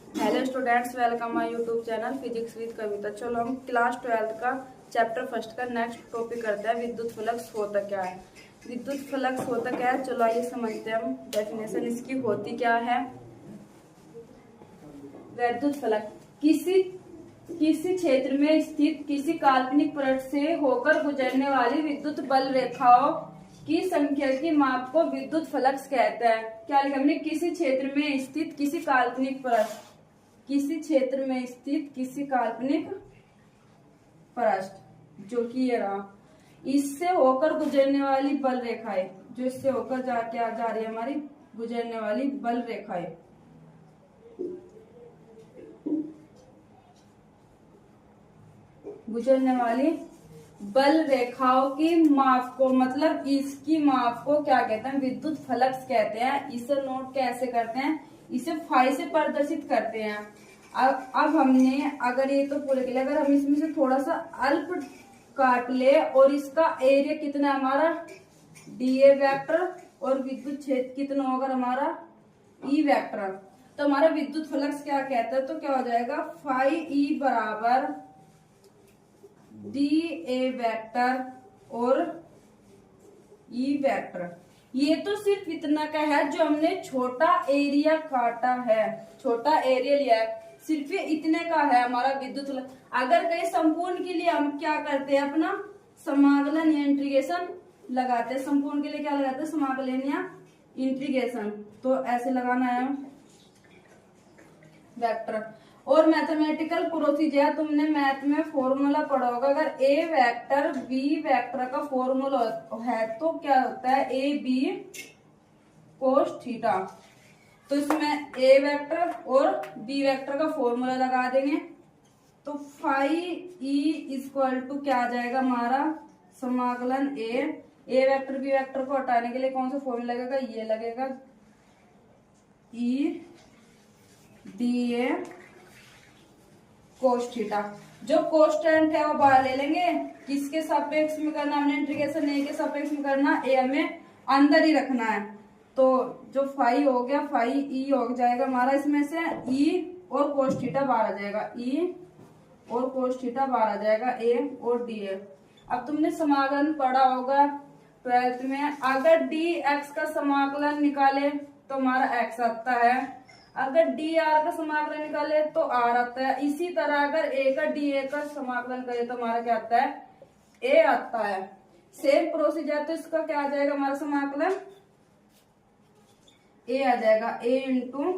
Hello students, welcome my YouTube channel physics with Kavita. चलो हम class 12 का चैप्टर फर्स्ट का नेक्स्ट टॉपिक करते हैं। विद्युत फ्लक्स होता क्या है। विद्युत फ्लक्स होता क्या है, चलो आइए समझते हैं हम। डेफिनेशन इसकी होती क्या है। विद्युत फ्लक्स किसी क्षेत्र में स्थित किसी काल्पनिक पृष्ठ से होकर गुजरने वाली विद्युत बल रेखाओं की संख्या की माप को विद्युत फ्लक्स कहते हैं। क्या लिखा हमने, किसी क्षेत्र में स्थित किसी काल्पनिक पृष्ठ, किसी क्षेत्र में स्थित किसी काल्पनिक पृष्ठ जो कि ये रहा, इससे होकर गुजरने वाली बल रेखाएं, जो इससे होकर जाके जा रही है हमारी गुजरने वाली बल रेखाएं, गुजरने वाली बल रेखाओं की माप को, मतलब इसकी माप को क्या कहते हैं, विद्युत फ्लक्स कहते हैं। इसे नोट कैसे करते हैं, इसे फाई से प्रदर्शित करते हैं। अब हमने अगर ये तो पूरे के लिए, अगर हम इसमें से थोड़ा सा अल्प काट ले और इसका एरिया कितना है हमारा डीए वेक्टर और विद्युत क्षेत्र कितना होगा हमारा ई वेक्टर, तो हमारा विद्युत फ्लक्स क्या कहता है, तो क्या हो जाएगा फाई ई बराबर डी ए वेक्टर और ई वेक्टर। ये तो सिर्फ इतना का है जो हमने छोटा एरिया काटा है, छोटा एरिया लिया है, सिर्फ ये इतने का है हमारा विद्युत फ्लक्स। अगर कहीं संपूर्ण के लिए हम क्या करते हैं, अपना समाकलन या इंटीग्रेशन लगाते हैं। संपूर्ण के लिए क्या लगाते हैं, समाकलन या इंटीग्रेशन, तो ऐसे लगाना है वेक्टर। और मैथमेटिकल प्रोसीजर तुमने मैथ में फॉर्मूला पढ़ा होगा, अगर ए वेक्टर बी वेक्टर का फॉर्मूला है तो क्या होता है ए बी कोस थीटा। तो इसमें ए वेक्टर और बी वेक्टर का फॉर्मूला लगा देंगे तो फाई ई इक्वल टू क्या आ जाएगा हमारा समाकलन ए वेक्टर बी वेक्टर को हटाने के लिए कौन सा फॉर्मूला लगेगा, ये लगेगा E D A cos theta. जो कोस्टेंट है वो बाहर ले लेंगे, किसके सापेक्ष में करना हमने इंटीग्रेशन, ए के सापेक्ष में करना, ए हमें अंदर ही रखना है। तो जो फाई हो गया, फाई ई हो जाएगा हमारा, इसमें से ई और कोस थीटा बाहर आ जाएगा, ई और कोस थीटा बाहर आ जाएगा, ए और डी ए। अब तुमने समाकलन पढ़ा होगा 12th में, अगर डी एक्स का समाकलन निकाले तो हमारा एक्स आता है, अगर डी आर का समाकलन निकाले तो आर आता है। इसी तरह अगर ए का डी ए का समाकलन करे तो हमारा क्या आता है, ए आता है। सेम प्रोसीजर, तो इसका क्या आ जाएगा हमारा समाकलन ए आ जाएगा, ए इंटू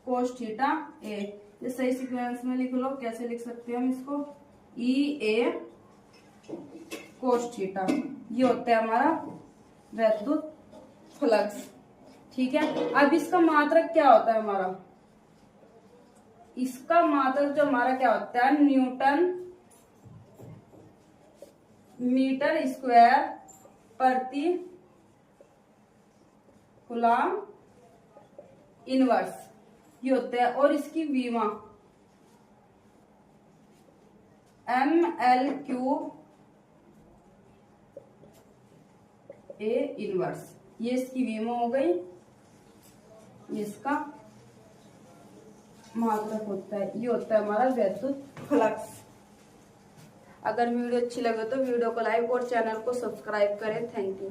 कोस थीटा ए। ये सही सीक्वेंस में लिख लो, कैसे लिख सकते हैं हम इसको, ई ए कोस थीटा। ये होता है हमारा विद्युत फ्लक्स, ठीक है। अब इसका मात्रक क्या होता है हमारा, इसका मात्रक जो हमारा क्या होता है, न्यूटन मीटर स्क्वायर प्रति कूलम इनवर्स, ये होता है। और इसकी वीमा ml क्यूब ए इनवर्स, ये इसकी वीमा हो गई, इसका मात्रक होता है। ये होता है हमारा विद्युत फ्लक्स। अगर वीडियो अच्छी लगे तो वीडियो को लाइक और चैनल को सब्सक्राइब करें। Thank you.